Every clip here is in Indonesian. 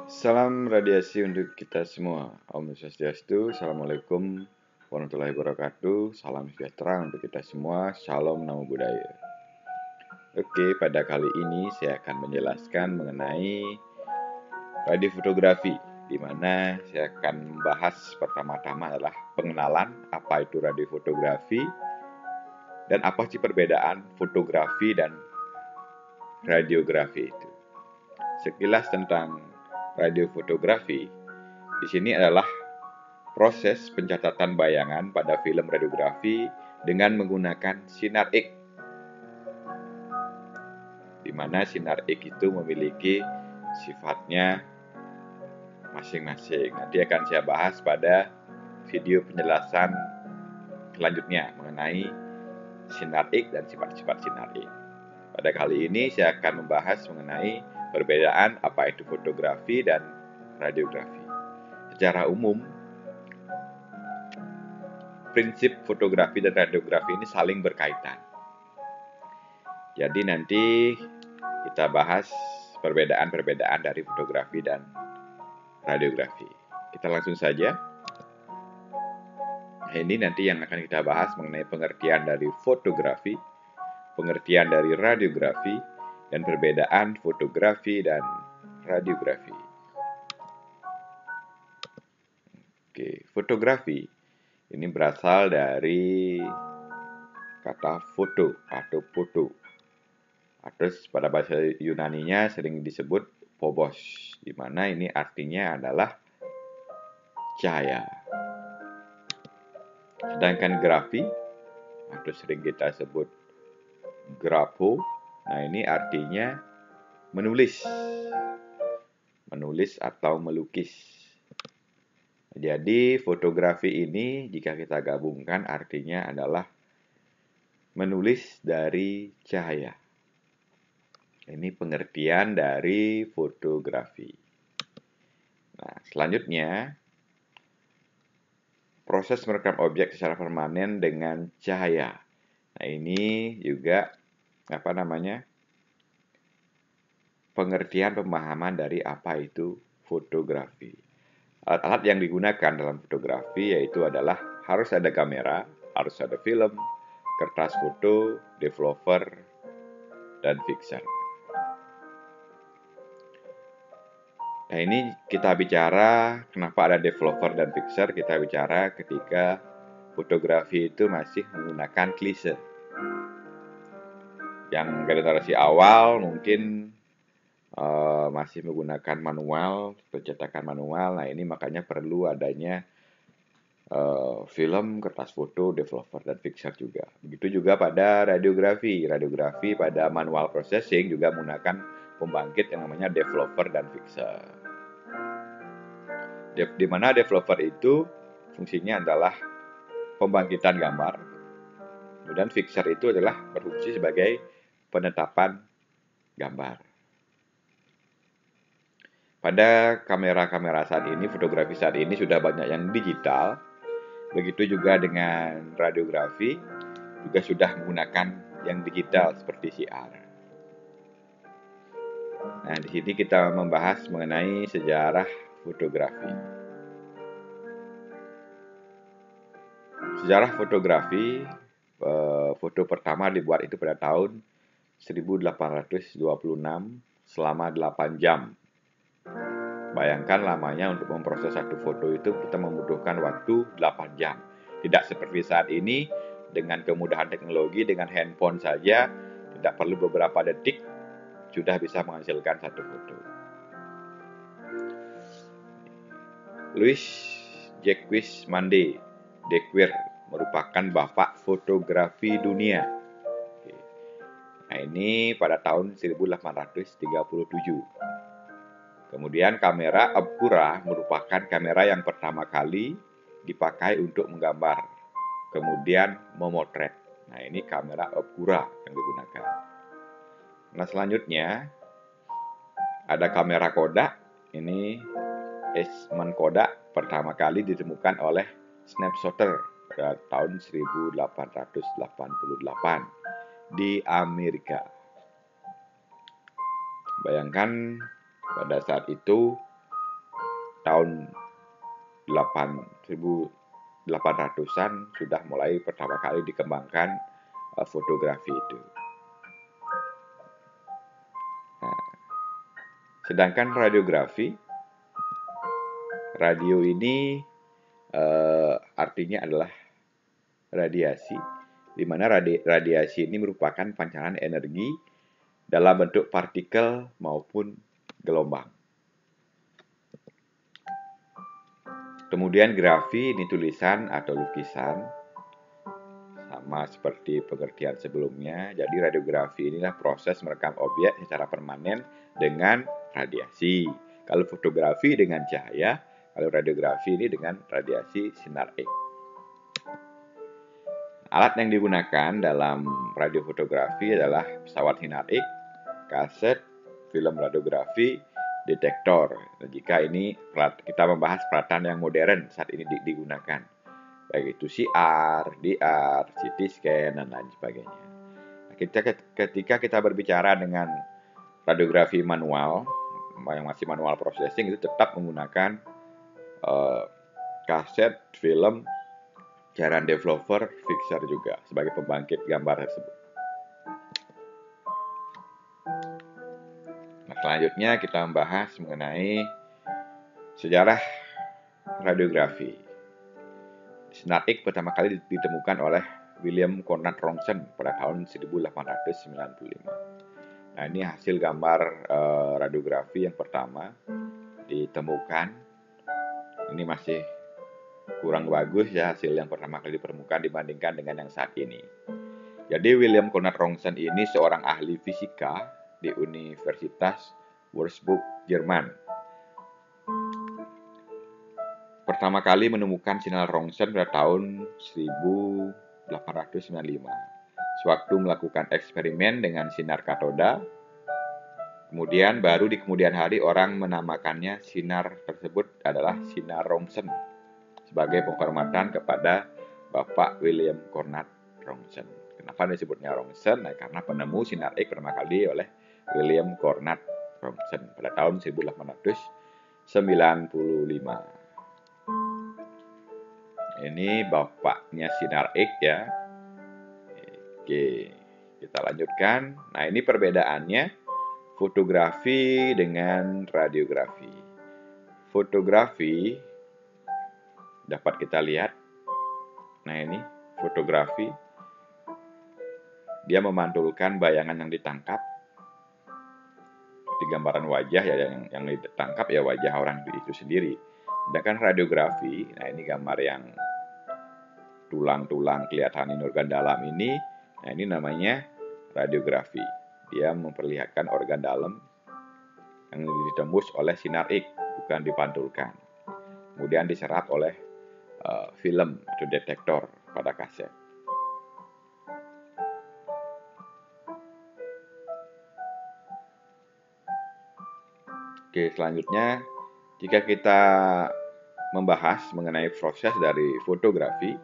Salam radiasi untuk kita semua. Om Swastiastu, Assalamualaikum warahmatullahi wabarakatuh. Salam sejahtera untuk kita semua. Shalom Namo Buddhaya. Oke, pada kali ini saya akan menjelaskan mengenai radiofotografi, di mana saya akan membahas pertama-tama adalah pengenalan apa itu radiofotografi dan apa sih perbedaan fotografi dan radiografi itu. Sekilas tentang radiofotografi, di sini adalah proses pencatatan bayangan pada film radiografi dengan menggunakan sinar X, di mana sinar X itu memiliki sifatnya masing-masing. Nanti akan saya bahas pada video penjelasan selanjutnya mengenai sinar X dan sifat-sifat sinar X. Pada kali ini saya akan membahas mengenai perbedaan apa itu fotografi dan radiografi. Secara umum, prinsip fotografi dan radiografi ini saling berkaitan. Jadi nanti kita bahas perbedaan-perbedaan dari fotografi dan radiografi. Kita langsung saja. Ini nanti yang akan kita bahas mengenai pengertian dari fotografi, pengertian dari radiografi, dan perbedaan fotografi dan radiografi. Oke, fotografi ini berasal dari kata foto atau foto. Terus pada bahasa Yunaninya sering disebut phobos, di mana ini artinya adalah cahaya. Sedangkan grafi atau sering kita sebut grafo, nah ini artinya menulis atau melukis. Jadi fotografi ini jika kita gabungkan artinya adalah menulis dari cahaya. Ini pengertian dari fotografi. Nah, selanjutnya proses merekam objek secara permanen dengan cahaya. Nah, ini juga pengertian pemahaman dari apa itu fotografi. Alat-alat yang digunakan dalam fotografi yaitu adalah harus ada kamera, harus ada film, kertas foto, developer, dan fixer. Nah, ini kita bicara kenapa ada developer dan fixer, kita bicara ketika fotografi itu masih menggunakan klise. Yang generasi awal mungkin masih menggunakan manual, pencetakan manual. Nah, ini makanya perlu adanya film, kertas foto, developer, dan fixer juga. Begitu juga pada radiografi. Radiografi pada manual processing juga menggunakan pembangkit yang namanya developer dan fixer. Di mana developer itu fungsinya adalah pembangkitan gambar, kemudian fixer itu adalah berfungsi sebagai penetapan gambar. Pada kamera-kamera saat ini, fotografi saat ini sudah banyak yang digital. Begitu juga dengan radiografi, juga sudah menggunakan yang digital seperti CR. Nah, di sini kita membahas mengenai sejarah fotografi. Sejarah fotografi, foto pertama dibuat itu pada tahun 1826 selama 8 jam. Bayangkan lamanya untuk memproses satu foto itu kita membutuhkan waktu 8 jam. Tidak seperti saat ini dengan kemudahan teknologi, dengan handphone saja tidak perlu beberapa detik sudah bisa menghasilkan satu foto. Louis Jacques Mande de Quer merupakan bapak fotografi dunia. Nah, ini pada tahun 1837. Kemudian kamera Obscura merupakan kamera yang pertama kali dipakai untuk menggambar, kemudian memotret. Nah, ini kamera Obscura yang digunakan. Nah, selanjutnya ada kamera Kodak. Ini Eastman Kodak pertama kali ditemukan oleh Snapshotter pada tahun 1888 di Amerika. Bayangkan pada saat itu tahun 1800-an sudah mulai pertama kali dikembangkan fotografi itu. Nah, sedangkan radiografi, radio ini artinya adalah radiasi, di mana radiasi ini merupakan pancaran energi dalam bentuk partikel maupun gelombang. Kemudian grafi ini tulisan atau lukisan, sama seperti pengertian sebelumnya. Jadi radiografi inilah proses merekam objek secara permanen dengan radiasi. Kalau fotografi dengan cahaya, kalau radiografi ini dengan radiasi sinar X. Alat yang digunakan dalam radiofotografi adalah pesawat sinar X, kaset, film radiografi, detektor. Dan jika ini kita membahas peralatan yang modern saat ini digunakan, baik itu CR, DR, CT scan, dan lain sebagainya. Ketika kita berbicara dengan radiografi manual, yang masih manual processing, itu tetap menggunakan kaset, film, cairan developer, fixer juga sebagai pembangkit gambar tersebut. Nah, selanjutnya kita membahas mengenai sejarah radiografi. Sinar X pertama kali ditemukan oleh William Conrad Roentgen pada tahun 1895. Nah, ini hasil gambar radiografi yang pertama ditemukan. Ini masih kurang bagus ya hasil yang pertama kali dipermukaan dibandingkan dengan yang saat ini. Jadi William Conrad Roentgen ini seorang ahli fisika di Universitas Würzburg, Jerman. Pertama kali menemukan sinar Roentgen pada tahun 1895. Sewaktu melakukan eksperimen dengan sinar katoda, kemudian baru di kemudian hari orang menamakannya sinar tersebut adalah sinar Roentgen sebagai penghormatan kepada Bapak William Conrad Roentgen. Kenapa disebutnya Roentgen? Nah, karena penemu sinar X pertama kali oleh William Conrad Roentgen pada tahun 1895. Ini bapaknya sinar X ya. Oke, kita lanjutkan. Nah, ini perbedaannya fotografi dengan radiografi. Fotografi dapat kita lihat. Nah, ini fotografi. Dia memantulkan bayangan yang ditangkap di gambaran wajah ya, yang ditangkap ya wajah orang itu sendiri. Sedangkan radiografi, nah ini gambar yang tulang-tulang kelihatan ini organ dalam ini, nah ini namanya radiografi. Dia memperlihatkan organ dalam yang ditembus oleh sinar X, bukan dipantulkan. Kemudian diserap oleh film atau detektor pada kaset. Oke, selanjutnya jika kita membahas mengenai proses dari fotografi,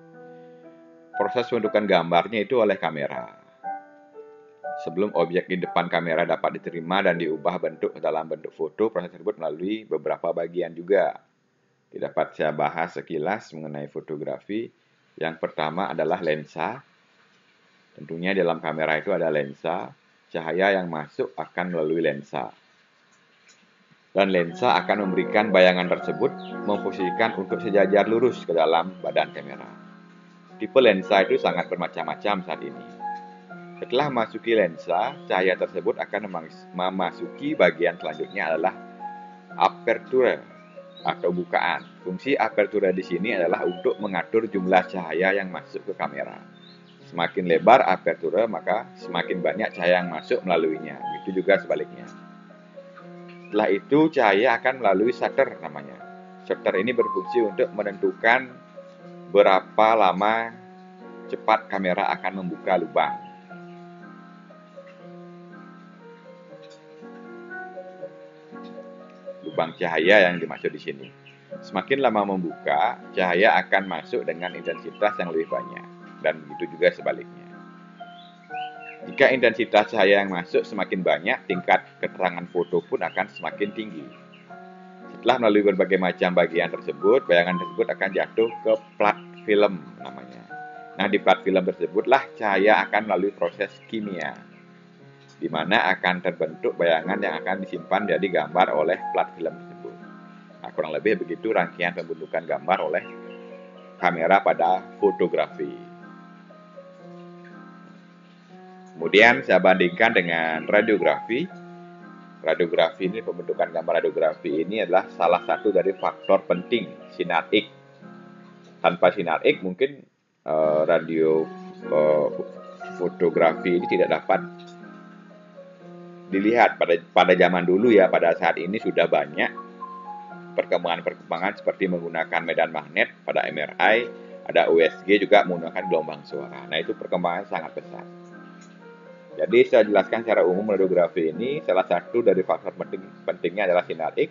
proses pembentukan gambarnya itu oleh kamera. Sebelum objek di depan kamera dapat diterima dan diubah bentuk dalam bentuk foto, proses tersebut melalui beberapa bagian juga. Dapat saya bahas sekilas mengenai fotografi. Yang pertama adalah lensa. Tentunya dalam kamera itu ada lensa. Cahaya yang masuk akan melalui lensa. Dan lensa akan memberikan bayangan tersebut memposisikan untuk sejajar lurus ke dalam badan kamera. Tipe lensa itu sangat bermacam-macam saat ini. Setelah memasuki lensa, cahaya tersebut akan memasuki bagian selanjutnya adalah aperture atau bukaan. Fungsi aperture di sini adalah untuk mengatur jumlah cahaya yang masuk ke kamera. Semakin lebar aperture, maka semakin banyak cahaya yang masuk melaluinya. Begitu juga sebaliknya. Setelah itu cahaya akan melalui shutter namanya. Shutter ini berfungsi untuk menentukan berapa lama cepat kamera akan membuka lubang. Lubang cahaya yang dimaksud di sini. Semakin lama membuka, cahaya akan masuk dengan intensitas yang lebih banyak. Dan begitu juga sebaliknya. Jika intensitas cahaya yang masuk semakin banyak, tingkat keterangan foto pun akan semakin tinggi. Setelah melalui berbagai macam bagian tersebut, bayangan tersebut akan jatuh ke plat film namanya. Nah, di plat film tersebutlah cahaya akan melalui proses kimia, di mana akan terbentuk bayangan yang akan disimpan jadi gambar oleh plat film tersebut. Nah, kurang lebih begitu rangkaian pembentukan gambar oleh kamera pada fotografi. Kemudian saya bandingkan dengan radiografi. Radiografi ini, pembentukan gambar radiografi ini adalah salah satu dari faktor penting sinar X. Tanpa sinar X mungkin fotografi ini tidak dapat dilihat pada zaman dulu ya. Pada saat ini sudah banyak perkembangan seperti menggunakan medan magnet pada MRI, ada USG juga menggunakan gelombang suara. Nah, itu perkembangan sangat besar. Jadi saya jelaskan secara umum radiografi ini salah satu dari faktor pentingnya adalah sinar X,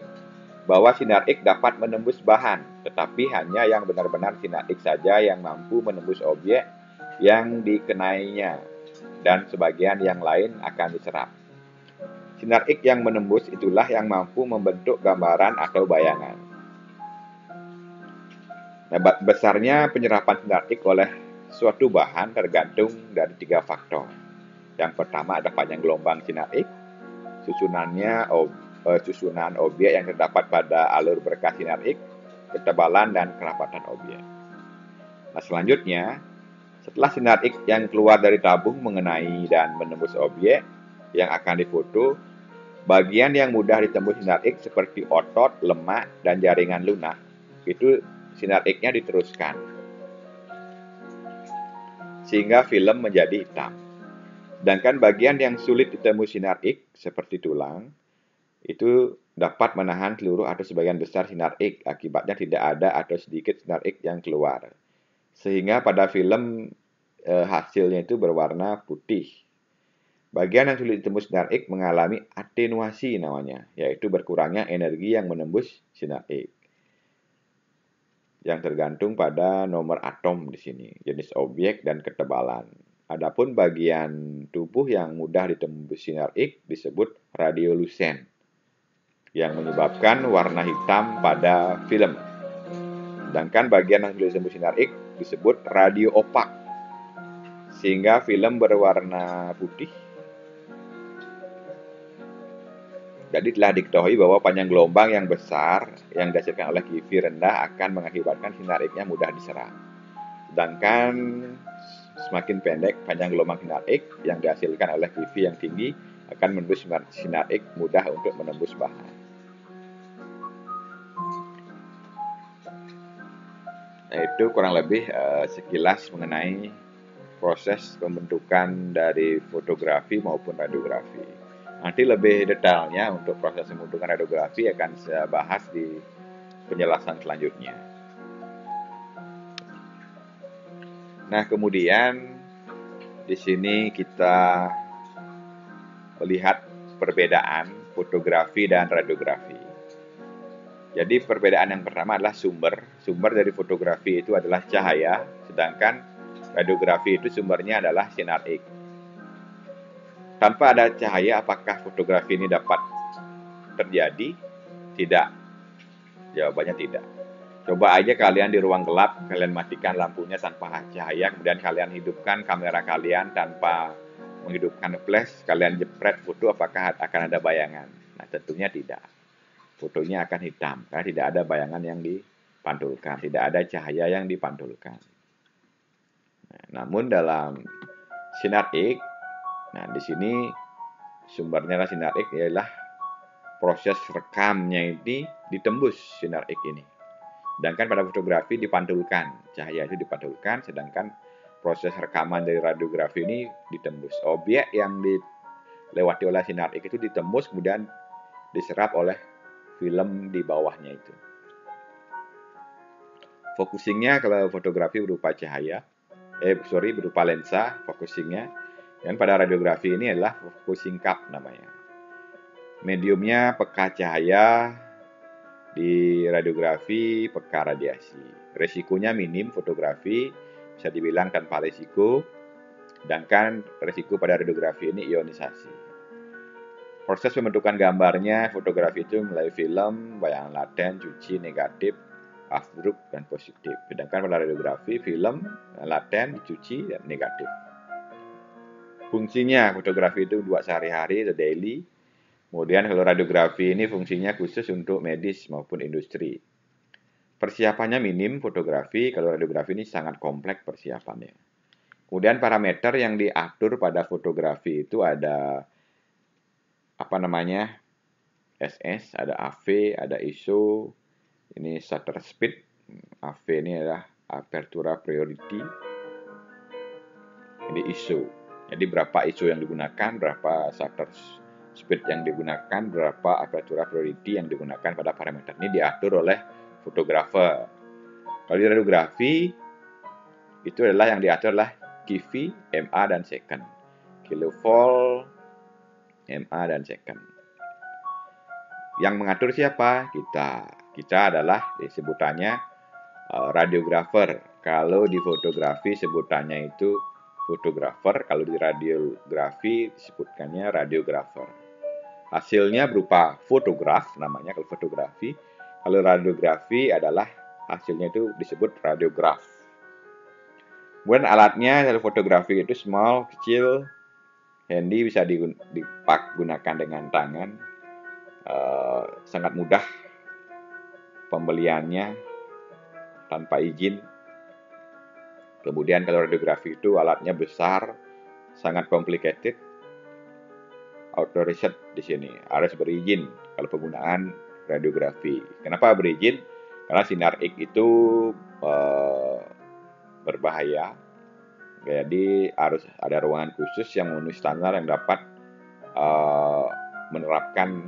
bahwa sinar X dapat menembus bahan, tetapi hanya yang benar-benar sinar X saja yang mampu menembus objek yang dikenainya, dan sebagian yang lain akan diserap. Sinar X yang menembus itulah yang mampu membentuk gambaran atau bayangan. Nah, besarnya penyerapan sinar X oleh suatu bahan tergantung dari 3 faktor. Yang pertama ada panjang gelombang sinar X, susunan objek yang terdapat pada alur berkas sinar X, ketebalan dan kerapatan objek. Nah, selanjutnya, setelah sinar X yang keluar dari tabung mengenai dan menembus objek yang akan difoto, bagian yang mudah ditembus sinar X seperti otot, lemak, dan jaringan lunak, itu sinar X-nya diteruskan sehingga film menjadi hitam. Sedangkan bagian yang sulit ditembus sinar X seperti tulang itu dapat menahan seluruh atau sebagian besar sinar X, akibatnya tidak ada atau sedikit sinar X yang keluar. Sehingga pada film hasilnya itu berwarna putih. Bagian yang sulit ditembus sinar X mengalami atenuasi namanya, yaitu berkurangnya energi yang menembus sinar X. Yang tergantung pada nomor atom di sini, jenis objek dan ketebalan. Adapun bagian tubuh yang mudah ditembus sinar X disebut radiolucent, yang menyebabkan warna hitam pada film. Sedangkan bagian yang sulit ditembus sinar X disebut radio-opak, sehingga film berwarna putih. Jadi telah diketahui bahwa panjang gelombang yang besar yang dihasilkan oleh QV rendah akan mengakibatkan sinar X-nya mudah diserap. Sedangkan semakin pendek panjang gelombang sinar X yang dihasilkan oleh QV yang tinggi akan menembus sinar X mudah untuk menembus bahan. Nah, itu kurang lebih sekilas mengenai proses pembentukan dari fotografi maupun radiografi. Nanti lebih detailnya untuk proses pembentukan radiografi akan saya bahas di penjelasan selanjutnya. Nah, kemudian di sini kita melihat perbedaan fotografi dan radiografi. Jadi perbedaan yang pertama adalah sumber. Sumber dari fotografi itu adalah cahaya, sedangkan radiografi itu sumbernya adalah sinar X. Tanpa ada cahaya, apakah fotografi ini dapat terjadi? Tidak. Jawabannya tidak. Coba aja kalian di ruang gelap, kalian matikan lampunya tanpa cahaya, kemudian kalian hidupkan kamera kalian tanpa menghidupkan flash, kalian jepret foto, apakah akan ada bayangan? Nah, tentunya tidak. Fotonya akan hitam, karena tidak ada bayangan yang dipantulkan, tidak ada cahaya yang dipantulkan. Nah, namun dalam sinar X, nah di sini sumbernya adalah sinar X, ialah proses rekamnya ini ditembus sinar X ini. Sedangkan pada fotografi dipantulkan, cahaya itu dipantulkan, sedangkan proses rekaman dari radiografi ini ditembus. Objek yang dilewati oleh sinar X itu ditembus, kemudian diserap oleh film di bawahnya itu. Focusingnya kalau fotografi berupa berupa lensa focusingnya, dan pada radiografi ini adalah focusing cup namanya. Mediumnya peka cahaya, di radiografi peka radiasi. Resikonya minim fotografi, bisa dibilang tanpa resiko, sedangkan resiko pada radiografi ini ionisasi. Proses pembentukan gambarnya, fotografi itu mulai film, bayangan laten, cuci, negatif, afdruk, dan positif. Sedangkan pada radiografi, film, laten, dicuci, dan negatif. Fungsinya, fotografi itu buat sehari-hari, the daily. Kemudian kalau radiografi ini fungsinya khusus untuk medis maupun industri. Persiapannya minim fotografi, kalau radiografi ini sangat kompleks persiapannya. Kemudian parameter yang diatur pada fotografi itu ada SS, ada AV, ada ISO, ini shutter speed, AV ini adalah apertura priority, ini ISO. Jadi berapa ISO yang digunakan, berapa shutter speed yang digunakan, berapa apertura priority yang digunakan pada parameter ini diatur oleh fotografer. Kalau di radiografi, itu adalah yang diatur adalah KV, MA, dan second. Kilovolt, MA, dan second. Yang mengatur siapa? Kita adalah disebutannya radiografer. Kalau di fotografi sebutannya itu fotografer, kalau di radiografi disebutkannya radiografer. Hasilnya berupa fotograf, namanya kalau fotografi. Kalau radiografi adalah hasilnya itu disebut radiograf. Kemudian alatnya kalau fotografi itu small, kecil, handy, bisa digunakan dengan tangan. Sangat mudah pembeliannya tanpa izin. Kemudian kalau radiografi itu alatnya besar, sangat complicated. Authorized di sini harus berizin kalau penggunaan radiografi. Kenapa berizin? Karena sinar X itu berbahaya. Jadi harus ada ruangan khusus yang memenuhi standar yang dapat menerapkan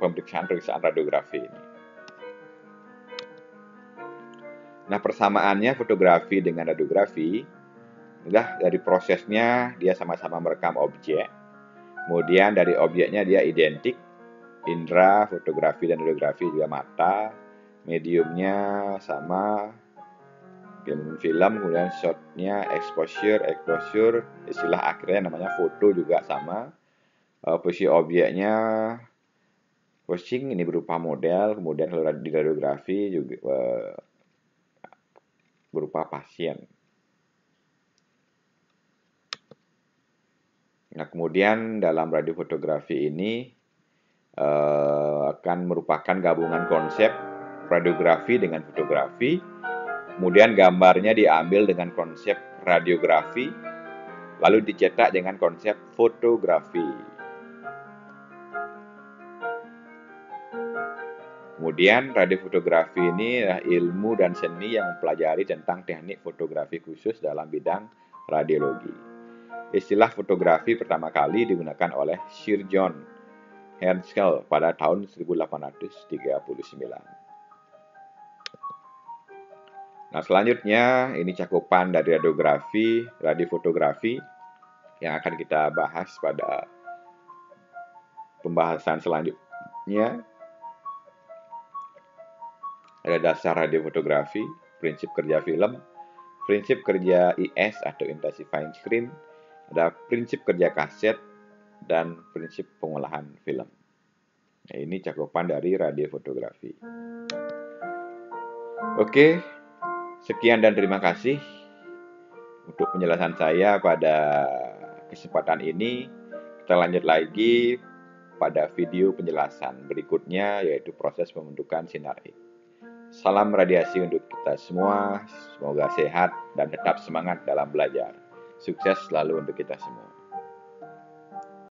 pemeriksaan radiografi ini. Nah, persamaannya fotografi dengan radiografi, udah dari prosesnya dia sama-sama merekam objek, kemudian dari objeknya dia identik, indera, fotografi dan radiografi juga mata, mediumnya sama, film, kemudian shotnya exposure, istilah akhirnya namanya foto juga sama, posisi objeknya posing ini berupa model, kemudian kalau di radiografi juga berupa pasien. Nah, kemudian dalam radiofotografi ini akan merupakan gabungan konsep radiografi dengan fotografi. Kemudian gambarnya diambil dengan konsep radiografi, lalu dicetak dengan konsep fotografi. Kemudian radiofotografi ini adalah ilmu dan seni yang mempelajari tentang teknik fotografi khusus dalam bidang radiologi. Istilah fotografi pertama kali digunakan oleh Sir John Herschel pada tahun 1839. Nah, selanjutnya ini cakupan dari radiofotografi yang akan kita bahas pada pembahasan selanjutnya. Ada dasar radiofotografi, prinsip kerja film, prinsip kerja IS atau intensifying screen, ada prinsip kerja kaset, dan prinsip pengolahan film. Nah, ini cakupan dari radiofotografi. Oke, sekian dan terima kasih untuk penjelasan saya pada kesempatan ini. Kita lanjut lagi pada video penjelasan berikutnya, yaitu proses pembentukan sinar X. Salam radiasi untuk kita semua. Semoga sehat dan tetap semangat dalam belajar. Sukses selalu untuk kita semua.